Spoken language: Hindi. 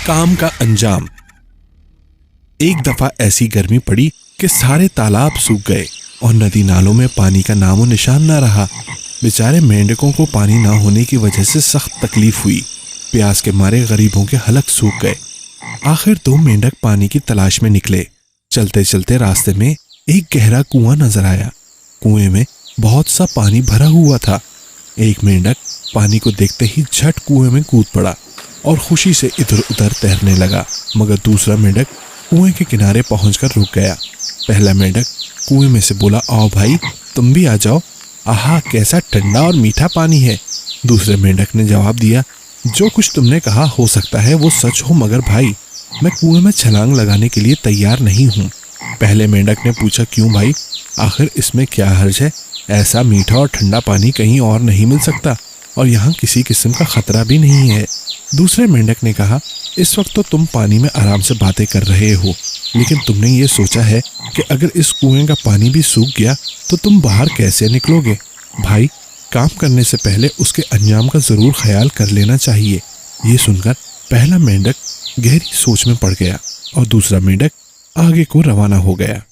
काम का अंजाम। एक दफा ऐसी गर्मी पड़ी कि सारे तालाब सूख गए और नदी नालों में पानी का नामो निशान न रहा। बेचारे मेंढकों को पानी ना होने की वजह से सख्त तकलीफ हुई। प्यास के मारे गरीबों के हलक सूख गए। आखिर दो मेंढक पानी की तलाश में निकले। चलते चलते रास्ते में एक गहरा कुआं नजर आया। कुएं में बहुत सा पानी भरा हुआ था। एक मेंढक पानी को देखते ही झट कुएं में कूद पड़ा और खुशी से इधर उधर तैरने लगा, मगर दूसरा मेंढक कुएं के किनारे पहुंचकर रुक गया। पहला मेंढक कुएं में से बोला, आओ भाई, तुम भी आ जाओ। आहा, कैसा ठंडा और मीठा पानी है। दूसरे मेंढक ने जवाब दिया, जो कुछ तुमने कहा हो सकता है वो सच हो, मगर भाई मैं कुएं में छलांग लगाने के लिए तैयार नहीं हूँ। पहले मेंढक ने पूछा, क्यों भाई, आखिर इसमें क्या हर्ज है? ऐसा मीठा और ठंडा पानी कहीं और नहीं मिल सकता और यहाँ किसी किस्म का खतरा भी नहीं है। दूसरे मेंढक ने कहा, इस वक्त तो तुम पानी में आराम से बातें कर रहे हो, लेकिन तुमने ये सोचा है कि अगर इस कुएं का पानी भी सूख गया तो तुम बाहर कैसे निकलोगे? भाई, काम करने से पहले उसके अंजाम का जरूर ख्याल कर लेना चाहिए। ये सुनकर पहला मेंढक गहरी सोच में पड़ गया और दूसरा मेंढक आगे को रवाना हो गया।